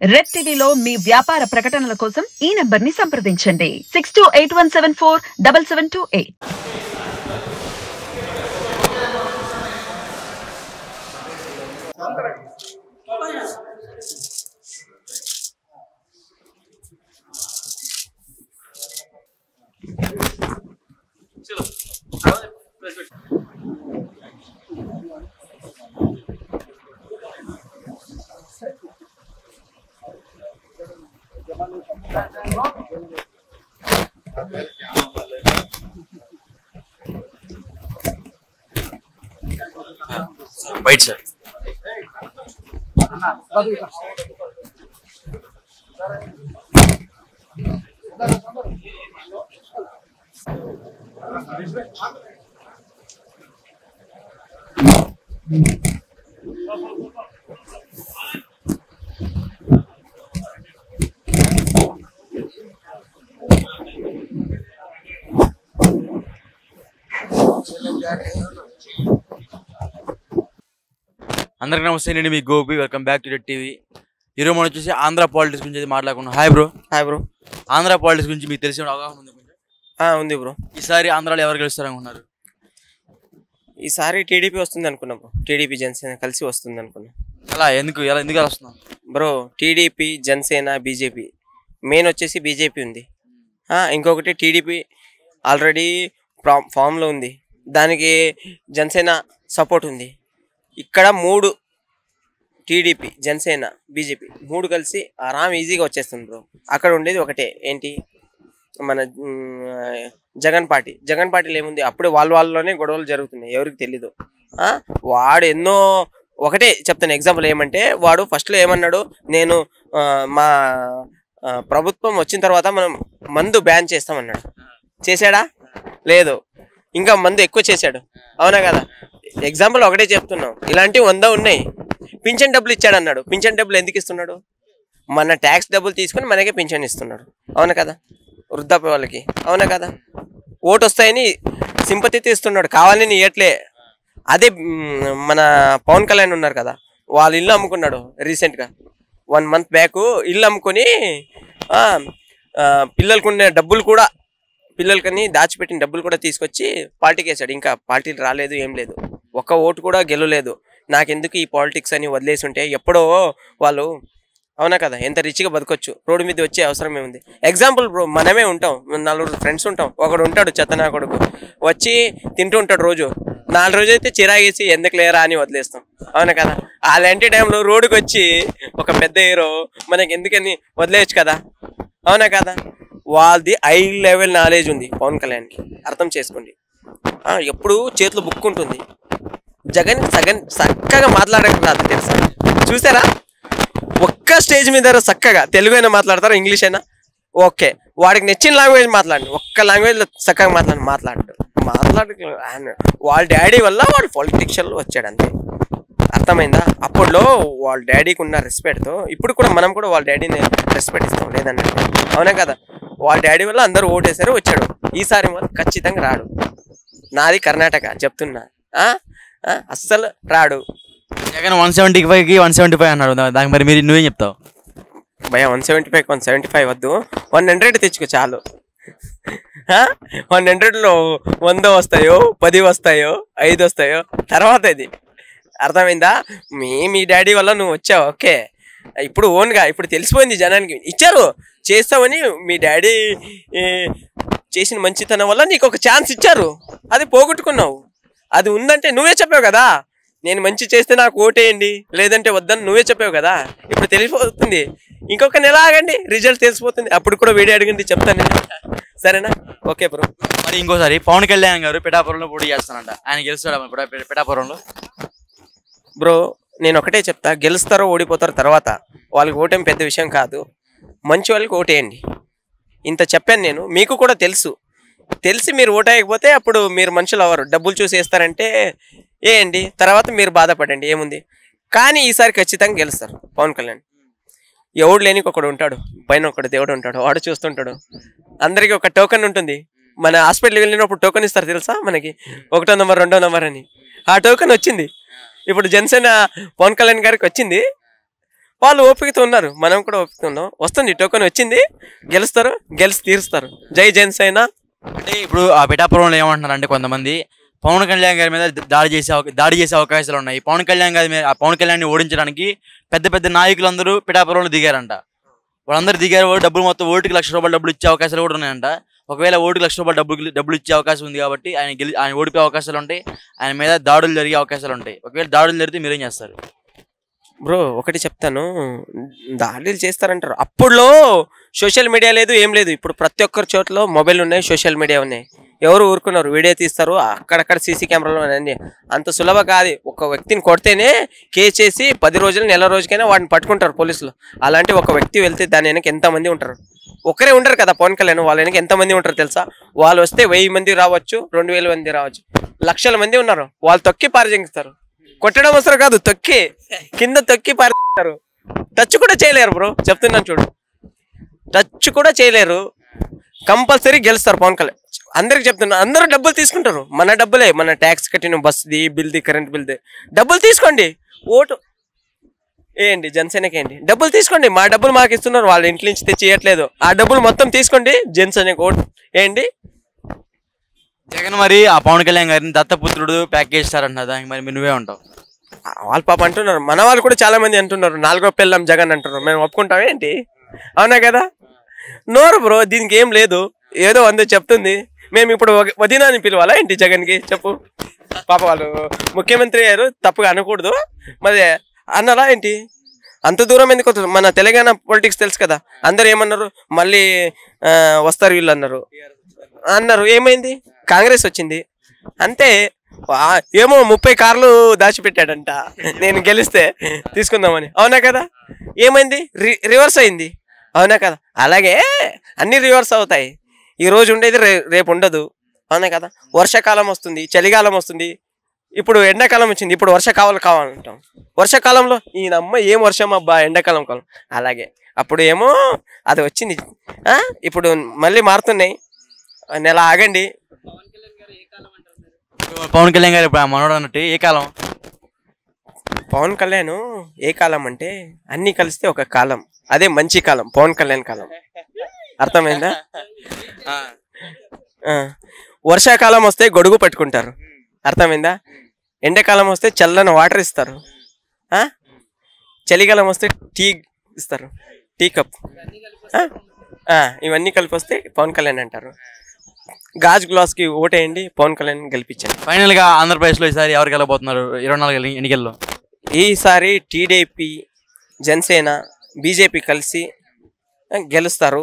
Red టీవీలో మీ వ్యాపార ప్రకటనల కోసం ఈ నంబర్ ని సంప్రదించండి 6281747728. Wait, sir. అందరికీ నమస్తే, నేను మీ Gopi. Welcome back to Red TV. ఈరోజు మనం వచ్చేసి ఆంధ్ర పాలిటిక్స్ గురించి మాట్లాడుకున్నాం. Hi bro. ఆంధ్ర పాలిటిక్స్ గురించి మీకు తెలిసిన అవగాహన ఉంది? ఉంది బ్రో. ఈసారి ఆంధ్రాలో ఎవరు గెలుస్తారు అనుకున్నారు? ఈసారి టీడీపీ వస్తుంది అనుకున్నాం బ్రో. టీడీపీ జనసేన కలిసి వస్తుంది అనుకున్నాం. ఎలా ఎందుకు వస్తున్నాం bro? TDP Janasena BJP, main వచ్చేసి బీజేపీ ఉంది. ఇంకొకటి టీడీపీ ఆల్రెడీ ఫామ్లో ఉంది, దానికి జనసేన సపోర్ట్ ఉంది. ఇక్కడ మూడు, టీడీపీ జనసేన బీజేపీ మూడు కలిసి ఆరామ్ ఈజీగా వచ్చేస్తుంది బ్రో. అక్కడ ఉండేది ఒకటే, ఏంటి మన జగన్ పార్టీలో ఏముంది, అప్పుడే వాళ్ళలోనే గొడవలు జరుగుతున్నాయి, ఎవరికి తెలీదు. వాడు ఎన్నో, ఒకటే చెప్తాను ఎగ్జాంపుల్. ఏమంటే వాడు ఫస్ట్లో ఏమన్నాడు, నేను మా ప్రభుత్వం వచ్చిన తర్వాత మనం మందు బ్యాన్ చేస్తామన్నాడు. చేశాడా? లేదు. ఇంకా మందు ఎక్కువ చేశాడు, అవునా కదా? ఎగ్జాంపుల్ ఒకటే చెప్తున్నాం, ఇలాంటివి 100 ఉన్నాయి. పింఛన్ డబ్బులు ఇచ్చాడు అన్నాడు. పింఛన్ డబ్బులు ఎందుకు ఇస్తున్నాడు? మన ట్యాక్స్ డబ్బులు తీసుకొని మనకే పింఛన్ ఇస్తున్నాడు, అవునా కదా? వృద్ధాప్య వాళ్ళకి, అవునా కదా? ఓటు వస్తాయని సింపతి ఇస్తున్నాడు, కావాలని ఇవ్వట్లే. అదే మన పవన్ కళ్యాణ్ ఉన్నారు కదా, వాళ్ళు ఇల్లు అమ్ముకున్నాడు రీసెంట్గా. 1 month బ్యాక్ ఇల్లు అమ్ముకొని పిల్లలకున్న డబ్బులు కూడా, పిల్లలకని దాచిపెట్టిన డబ్బులు కూడా తీసుకొచ్చి పార్టీకి వేసాడు. ఇంకా పార్టీలు రాలేదు, ఏం లేదు, ఒక్క ఓటు కూడా గెలవలేదు. నాకెందుకు ఈ పాలిటిక్స్ అని వదిలేసి ఉంటే ఎప్పుడో వాళ్ళు, అవునా కదా, ఎంత రిచ్గా బతకొచ్చు. రోడ్డు మీద వచ్చే అవసరం ఏముంది? ఎగ్జాంపుల్ బ్రో, మనమే ఉంటాం, 4 ఫ్రెండ్స్ ఉంటాం. ఒకడు ఉంటాడు చెత్తనా కొడుకు, వచ్చి తింటూ ఉంటాడు రోజు. 4 రోజు అయితే చిరాగేసి ఎందుకు లేరా అని వదిలేస్తాం, అవునా కదా? అలాంటి టైంలో రోడ్డుకి వచ్చి ఒక పెద్ద హీరో మనకి ఎందుకని వదిలేయచ్చు కదా, అవునా కదా? వాళ్ళది హై లెవెల్ నాలెడ్జ్ ఉంది పవన్ కళ్యాణ్కి, అర్థం చేసుకోండి. ఎప్పుడు చేతులు బుక్ ఉంటుంది. జగన్ చక్కగా మాట్లాడక రాదు, తెలుసా? చూసారా? ఒక్క స్టేజ్ మీద చక్కగా తెలుగు అయినా మాట్లాడతారా, ఇంగ్లీష్ అయినా ఓకే, వాడికి నచ్చిన లాంగ్వేజ్ మాట్లాడండి, ఒక్క లాంగ్వేజ్లో చక్కగా మాట్లాడు. వాళ్ళ డాడీ వల్ల వాడు పొలిటిషియన్లో వచ్చాడు, అంతే. అర్థమైందా? అప్పట్లో వాళ్ళ డాడీకి ఉన్న రెస్పెక్ట్తో ఇప్పుడు కూడా మనం కూడా వాళ్ళ డాడీని రెస్పెక్ట్ ఇస్తాం, లేదన్నట్టు, అవునా కదా? వాళ్ళ డాడీ వల్ల అందరూ ఓటేసారు, వచ్చాడు. ఈసారి మనం ఖచ్చితంగా రాడు. నాది కర్ణాటక, చెప్తున్నా, అస్సలు రాడు. జగన్ 175కి 175 అన్నాడు, దానికి మరి నువ్వేం చెప్తావు? భయ 175కి 175 వద్దు, 100 తెచ్చుకో చాలు. 100లో 100 వస్తాయో, 10 వస్తాయో, 5 వస్తాయో తర్వాత ఇది. అర్థమైందా? మీ డాడీ వల్ల నువ్వు వచ్చావు, ఓకే. ఇప్పుడు ఓన్గా ఇప్పుడు తెలిసిపోయింది జనానికి, ఇచ్చారు చేస్తామని. మీ డాడీ చేసిన మంచితనం వల్ల నీకు ఒక ఛాన్స్ ఇచ్చారు, అది పోగొట్టుకున్నావు. అది ఉందంటే నువ్వే చెప్పావు కదా, నేను మంచి చేస్తే నాకు ఓటేయండి, లేదంటే వద్దని నువ్వే చెప్పావు కదా. ఇప్పుడు తెలిసిపోతుంది, ఇంకొక నెల ఆగండి, రిజల్ట్ తెలిసిపోతుంది, అప్పుడు కూడా వీడియో అడిగింది చెప్తాను నేను, సరేనా? Okay bro. మరి ఇంకోసారి పవన్ కళ్యాణ్ గారు పిఠాపురంలో పోటీ చేస్తానంట, ఆయన గెలుస్తాడా పిఠాపురంలో? బ్రో నేను ఒకటే చెప్తా, గెలుస్తారో ఓడిపోతారో తర్వాత, వాళ్ళకి ఓటేం పెద్ద విషయం కాదు. మంచి వాళ్ళకి ఓటేయండి, ఇంత చెప్పాను నేను. మీకు కూడా తెలిసి మీరు ఓటేయకపోతే అప్పుడు మీరు మనుషులు అవ్వరు. డబ్బులు చూసి వేస్తారంటే వేయండి, తర్వాత మీరు బాధపడండి, ఏముంది. కానీ ఈసారి ఖచ్చితంగా గెలుస్తారు పవన్ కళ్యాణ్. ఎవడు లేనికి ఒకడు ఉంటాడు, పైన ఒకడు దేవుడు ఉంటాడు, వాడు చూస్తుంటాడు. అందరికీ ఒక టోకెన్ ఉంటుంది. మన హాస్పిటల్కి వెళ్ళినప్పుడు టోకెన్ ఇస్తారు తెలుసా మనకి, 1వ నెంబర్ 2వ నెంబర్ అని. ఆ టోకెన్ వచ్చింది ఇప్పుడు జనసేన పవన్ కళ్యాణ్ గారికి వచ్చింది. వాళ్ళు ఓపికతో ఉన్నారు, మనం కూడా ఓపిక ఉన్నాం. వస్తుంది టోకెన్ వచ్చింది, గెలుస్తారు, గెలిచి తీరుస్తారు. జై జనసేన. అంటే ఇప్పుడు ఆ పిఠాపురంలో ఏమంటున్నారు అంటే కొంతమంది పవన్ కళ్యాణ్ గారి మీద దాడి చేసే అవకాశాలు ఉన్నాయి. పవన్ కళ్యాణ్ గారి మీద పవన్ కళ్యాణ్ని ఓడించడానికి పెద్ద పెద్ద నాయకులందరూ పిఠాపురంలో దిగారంట. వాళ్ళందరూ దిగారు, ఓటుకి ₹1,00,000 డబ్బులు ఇచ్చే అవకాశాలు కూడా ఉన్నాయంట. ఒకవేళ ₹1,00,000 డబ్బులు ఇచ్చే అవకాశం ఉంది కాబట్టి ఆయన ఓడిపోయే అవకాశాలు ఉంటాయి, ఆయన మీద దాడులు జరిగే అవకాశాలు ఉంటాయి. ఒకవేళ దాడులు జరిగితే మీరేం చేస్తారు బ్రో? ఒకటి చెప్తాను, దాడులు చేస్తారంటారు. అప్పుడులో సోషల్ మీడియా లేదు, ఏం లేదు. ఇప్పుడు ప్రతి ఒక్కరి చోట్ల మొబైల్ ఉన్నాయి, సోషల్ మీడియా ఉన్నాయి. ఎవరు ఊరుకున్నారు? వీడియో తీస్తారు, అక్కడక్కడ సీసీ కెమెరాలు అన్నీ. అంత సులభ కాదు. ఒక వ్యక్తిని కొడితేనే కేసు చేసి 10 రోజులు, నెల రోజుకైనా వాడిని పట్టుకుంటారు పోలీసులు. అలాంటి ఒక వ్యక్తి వెళ్తే దాని వెనక ఎంతమంది ఉంటారు? ఒకరే ఉండరు కదా పవన్ కళ్యాణ్, వాళ్ళ వెనక ఎంతమంది ఉంటారు తెలుసా? వాళ్ళు వస్తే 1000 మంది రావచ్చు, 2000 మంది రావచ్చు, లక్షల మంది ఉన్నారు. వాళ్ళు తొక్కి పారజంగిస్తారు. కొట్టడం అవసరం కాదు, తొక్కి కింద తొక్కి పారజంగిస్తారు. టచ్ కూడా చేయలేరు బ్రో, చెప్తున్నాను చూడు. టచ్ కూడా చేయలేరు. కంపల్సరీ గెలుస్తారు పవన్ కళ్యాణ్. అందరికి చెప్తున్నా, అందరూ డబ్బులు తీసుకుంటారు. మన డబ్బులే, మన ట్యాక్స్ కట్టిన బస్ది బిల్ది, కరెంట్ బిల్ది డబ్బులు తీసుకోండి. ఓటు ఏంటి జనసేనకి ఏంటి? డబ్బులు తీసుకోండి. మా డబ్బులు మాకు ఇస్తున్నారు, వాళ్ళ ఇంటి నుంచి తెచ్చి ఇవ్వట్లేదు. ఆ డబ్బులు మొత్తం తీసుకోండి, జనసేనకి ఓటు ఏంటి? జగన్ మరి ఆ పవన్ కళ్యాణ్ గారిని దత్తపుత్రుడు ప్యాకేజ్ ఇస్తారంటున్నా, దానికి మరి నువ్వే ఉంటావు? వాళ్ళు పాప అంటున్నారు, మన వాళ్ళు కూడా చాలా మంది అంటున్నారు 4వ పెళ్ళాం జగన్ అంటున్నారు. మేము ఒప్పుకుంటాం ఏంటి? అవునా కదా? నోరు బ్రో, దీనికి ఏం లేదు. ఏదో అందో చెప్తుంది. మేము ఇప్పుడు వదినాన్ని పిలవాలా ఏంటి జగన్కి? చెప్పు. పాప వాళ్ళు ముఖ్యమంత్రి అయ్యారు, తప్పుగా అనకూడదు. మరి అన్నారా ఏంటి? అంత దూరం ఎందుకు వస్తుంది? మన తెలంగాణ పొలిటిక్స్ తెలుసు కదా. అందరు ఏమన్నారు? మళ్ళీ వస్తారు వీళ్ళు అన్నారు. ఏమైంది? కాంగ్రెస్ వచ్చింది అంతే. ఏమో 30 కార్లు దాచిపెట్టాడంట నేను గెలిస్తే తీసుకుందామని. అవునా కదా? ఏమైంది? రివర్స్ అయింది. అవునా కదా? అలాగే అన్ని రివర్స్ అవుతాయి. ఈ రోజు ఉండేది రేపు ఉండదు. అవునా కదా? వర్షాకాలం వస్తుంది, చలికాలం వస్తుంది, ఇప్పుడు ఎండాకాలం వచ్చింది, ఇప్పుడు వర్షాకాలం కావాలంటాం. వర్షాకాలంలో ఈయనమ్మ ఏం వర్షం అబ్బా, ఎండాకాలం కాలం. అలాగే అప్పుడు ఏమో అది వచ్చింది, ఇప్పుడు మళ్ళీ మారుతున్నాయి. నెల ఆగండి. పవన్ కళ్యాణ్ గారు మనోడు అన్నట్టు ఏ కాలం? పవన్ కళ్యాణ్ ఏ కాలం అంటే అన్ని కలిస్తే ఒక కాలం, అదే మంచి కాలం, పవన్ కళ్యాణ్ కాలం. అర్థమైందా? వర్షాకాలం వస్తే గొడుగు పట్టుకుంటారు. అర్థమైందా? ఎండాకాలం వస్తే చల్లని వాటర్ ఇస్తారు. చలికాలం వస్తే టీ ఇస్తారు, టీ కప్. ఇవన్నీ కలిపి వస్తే పవన్ కళ్యాణ్ అంటారు. గాజు గ్లాస్కి ఓటేయండి, పవన్ కళ్యాణ్ గెలిపించండి. ఫైనల్గా ఆంధ్రప్రదేశ్లో ఈసారి ఎవరు గెలబోతున్నారు 24 ఎన్నికల్లో? ఈసారి టీడీపీ, జనసేన, బీజేపీ కలిసి గెలుస్తారు.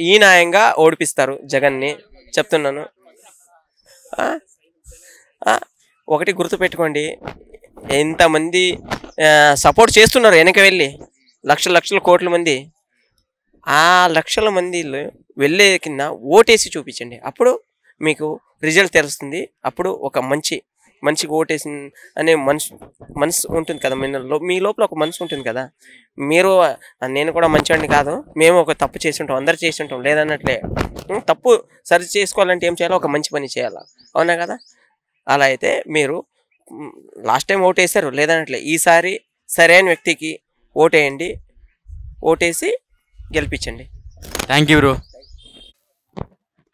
ఈ న్యాయంగా ఓడిపిస్తారు జగన్ని, చెప్తున్నాను. ఒకటి గుర్తుపెట్టుకోండి, ఎంతమంది సపోర్ట్ చేస్తున్నారు వెనక వెళ్ళి, లక్షల కోట్ల మంది. ఆ లక్షల మందిలో వెళ్ళే కింద ఓటేసి చూపించండి, అప్పుడు మీకు రిజల్ట్ తెలుస్తుంది. అప్పుడు ఒక మంచిగా ఓటేసి అనే మనసు ఉంటుంది కదా మీ లోపల, ఒక మనసు ఉంటుంది కదా. మీరు నేను కూడా మంచివాడిని కాదు, మేము ఒక తప్పు చేసి ఉంటాం, అందరు చేసి ఉంటాం లేదన్నట్లే. తప్పు సరి చేసుకోవాలంటే ఏం చేయాలో, ఒక మంచి పని చేయాలా. అవునా కదా? అలా అయితే మీరు లాస్ట్ టైం ఓటేసారు లేదన్నట్లే, ఈసారి సరైన వ్యక్తికి ఓటేయండి, ఓటేసి గెలిపించండి. Thank you bro.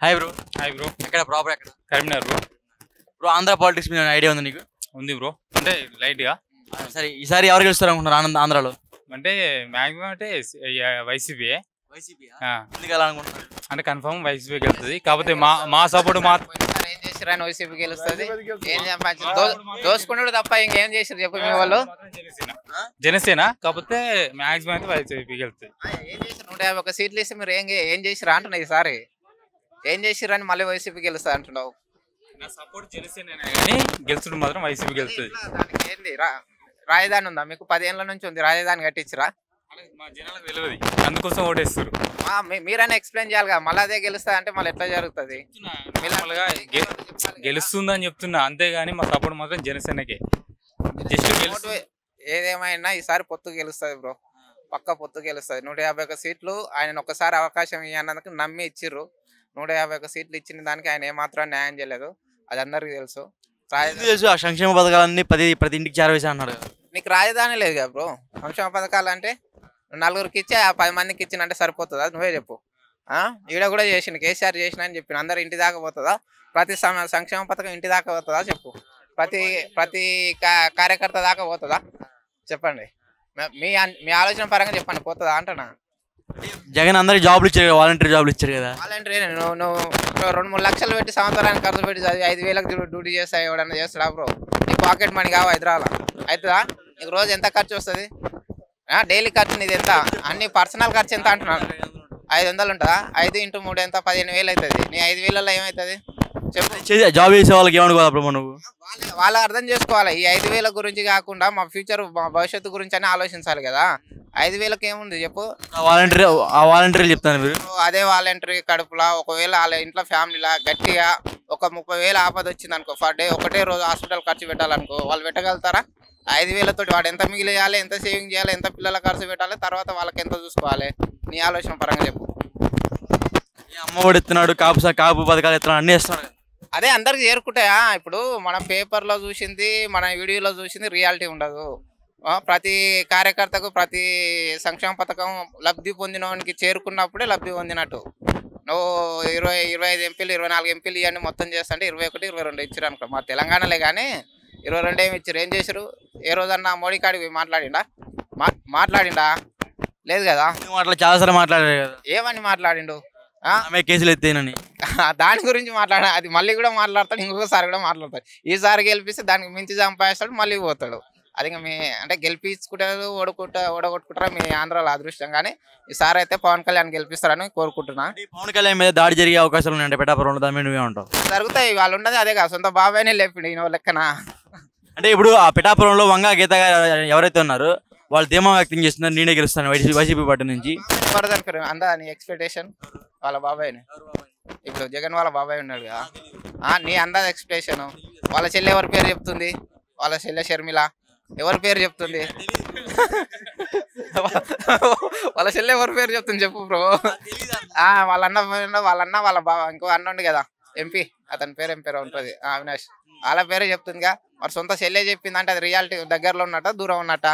Hi bro. Hi bro. ఎక్కడ ప్రాపర్ ఎక్కడ? Karimnagar bro. Bro Andhra politics మీద ఐడియా ఉంది నీకు? ఉంది బ్రో, అంటే లైట్గా. సరే ఈసారి ఎవరు గెలుస్తారు అనుకుంటున్నారు ఆంధ్రాలో? అంటే మ్యాక్సిమం అంటే వైసీపీ. ఎందుకు అలా అనుకుంటున్నారు? అంటే కన్ఫర్మ్ వైసీపీ గెలుస్తుంది. కాకపోతే మా సపోర్ట్ ఏం చేసిరని వైసీపీ గెలుస్తుంది. ఏం దోసుకుంటాడు తప్ప ఇంకేం చేసారు చెప్పు మీ వాళ్ళు? జనసేన. కాకపోతే మ్యాక్సిమం అయితే వైసీపీ గెలుస్తుంది. ఏం చేసారు? 151 సీట్లు ఇస్తే మీరు ఏం చేసిరా అంటున్నా. ఈసారి ఏం చేసిరని మళ్ళీ వైసీపీ గెలుస్తా అంటున్నావు? నా సపోర్ట్ జనసేన కానీ గెలుచుడు మాత్రం వైసీపీ గెలుస్తుంది. దానికి ఏంది రాజధాని ఉందా మీకు? 10 ఏళ్ళ నుంచి ఉంది రాజధాని, కట్టించరా? మా జనాలకు తెలియదు, అందుకోసం ఓటేస్తారు. మీరైనా ఎక్స్ప్లెయిన్ చేయాలిగా. మళ్ళీ అదే గెలుస్తా అంటే మళ్ళీ ఎట్లా జరుగుతుంది? గెలుస్తుందని చెప్తున్నా, అంతేగాని మా సపోర్ట్ మాత్రం జనసేనకే. జస్ట్ ఏదేమైనా ఈసారి పొత్తు గెలుస్తుంది బ్రో, పక్క పొత్తు గెలుస్తుంది. 151 సీట్లు ఆయన ఒక్కసారి అవకాశం ఇవ్వనందుకు నమ్మి ఇచ్చిర్రు. 151 సీట్లు ఇచ్చిన దానికి ఆయన ఏమాత్రం న్యాయం చేయలేదు, అది అందరికీ తెలుసు. తెలుసు ఆ సంక్షేమ పథకాలన్నీ ప్రతి ఇంటికి చేరవేసా అన్నాడు. నీకు రాజధాని లేదు కదా బ్రో. సంక్షేమ పథకాలు అంటే నలుగురికి ఇచ్చి 10 మందికి ఇచ్చినంటే సరిపోతుందా? నువ్వే చెప్పు. ఈడ కూడా చేసిండు, కేసీఆర్ చేసిన అని చెప్పిన అందరు ఇంటి దాకా పోతుందా? ప్రతి సంక్షేమ పథకం ఇంటి దాకా పోతుందా చెప్పు? ప్రతి కార్యకర్త దాకా పోతుందా చెప్పండి? మీ ఆలోచన పరంగా చెప్పండి, పోతుందా అంటున్నా. జగన్ అందరికి జాబులు ఇచ్చారు కదా, వాలంటీర్ జాబులు ఇచ్చారు కదా. వాలంటీర్ నువ్వు 2-3 లక్షలు పెట్టి సంవత్సరానికి ఖర్చు పెట్టి 5,000 డ్యూటీ చేస్తా ఎవడన్నా చేస్తాడా బ్రో? నీ పాకెట్ మనీ కావు హైదరాబాద్ అవుతుందా? నీకు రోజు ఎంత ఖర్చు వస్తుంది? డైలీ ఖర్చు నీది ఎంత? అన్ని పర్సనల్ ఖర్చు ఎంత అంటున్నాను? 500 ఉంటుందా? 5 × 3 ఎంత? 15,000 అవుతుంది. నీ 5,000లో ఏమవుతుంది చెప్పు? జాబ్ చేసే వాళ్ళకి ఏమనుకోవాలి నువ్వు? వాళ్ళు అర్థం చేసుకోవాలి. ఈ 5,000 గురించి కాకుండా మా ఫ్యూచర్, మా భవిష్యత్తు గురించి అని ఆలోచించాలి కదా. 5,000కి ఏముంది చెప్పు? ఆ వాలంటీర్ చెప్తాను మీరు. అదే వాలంటీర్ కడుపులా ఒకవేళ వాళ్ళ ఇంట్లో ఫ్యామిలీలా గట్టిగా ఒక 30,000 ఆపద వచ్చింది అనుకో, ఫర్ డే ఒకటే రోజు హాస్పిటల్ ఖర్చు పెట్టాలనుకో, వాళ్ళు పెట్టగలుగుతారా? 5,000తోటి వాడు ఎంత మిగిలియాలి, ఎంత సేవింగ్ చేయాలి, ఎంత పిల్లల ఖర్చు పెట్టాలి, తర్వాత వాళ్ళకి ఎంత చూసుకోవాలి? నీ ఆలోచన పరంగా చెప్పు. అమ్మఒడి ఇస్తున్నాడు, కాపు పథకాలు ఇస్తున్నాడు, అన్ని ఇస్తున్నాడు. అదే అందరికి చేరుకుంటాయా? ఇప్పుడు మనం పేపర్లో చూసింది, మన వీడియోలో చూసింది రియాలిటీ ఉండదు. ప్రతి కార్యకర్తకు ప్రతి సంక్షేమ పథకం లబ్ధి పొందినవానికి చేరుకున్నప్పుడే లబ్ధి పొందినట్టు. నువ్వు 25 ఎంపీలు 24 ఎంపీలు ఇవన్నీ మొత్తం చేస్తుంటే 21, 22 ఇచ్చారు అనుకో. మా తెలంగాణలే కానీ 22 ఏమి ఇచ్చారు? ఏం చేశారు? ఏ రోజన్నా మోడీ కాడికి మాట్లాడిండా? లేదు కదా. చాలాసార్లు మాట్లాడారు కదా. ఏమని మాట్లాడిండు? కేసులు ఎత్తేనని. దాని గురించి మాట్లాడా, అది మళ్ళీ కూడా మాట్లాడతాడు, ఇంకొకసారి కూడా మాట్లాడతాడు. ఈసారి గెలిపిస్తే దానికి మించి సంపాదిస్తాడు, మళ్ళీ పోతాడు. అది మీ అంటే గెలిపించుకుంటారు, ఓడగొట్టుకుంటారా మీ ఆంధ్రాలో అదృష్టం. కానీ ఈసారి అయితే పవన్ కళ్యాణ్ గెలిపిస్తారని కోరుకుంటున్నా. పవన్ కళ్యాణ్ మీద దాడి జరిగే అవకాశాలు ఉన్నాయంటే పిఠాపురంలో, దాని మీద నువ్వే ఉంటావు? జరుగుతాయి, వాళ్ళు ఉన్నది అదే కదా, సొంత బాబాయ్నే లేపిండు ఈయన లెక్కన. అంటే ఇప్పుడు ఆ పిఠాపురంలో వంగ గీత ఎవరైతే ఉన్నారో వాళ్ళు ధీమా వ్యక్తం చేస్తున్నారు, నేనే గెలుస్తాను వైసీపీ పార్టీ నుంచి. అందా నీ ఎక్స్పెక్టేషన్? వాళ్ళ బాబాయ్ని ఇప్పుడు జగన్ వాళ్ళ బాబాయ్ ఉన్నాడు కదా, నీ అందాజ ఎక్స్పెక్టేషన్? వాళ్ళ చెల్లి ఎవరి పేరు చెప్తుంది? వాళ్ళ చెల్లె షర్మిల ఎవరి పేరు చెప్తుంది? వాళ్ళ చెల్లె ఎవరి పేరు చెప్తుంది చెప్పు బ్రో? వాళ్ళ బాబా ఇంకో అన్న ఉండు కదా ఎంపీ, అతని పేరు ఏం పేరు ఉంటుంది, అవినాష్, వాళ్ళ పేరే చెప్తుందిగా. మరి సొంత చెల్లె చెప్పిందంటే అది రియాలిటీ దగ్గరలో ఉన్నట్ట దూరం ఉన్నట్ట?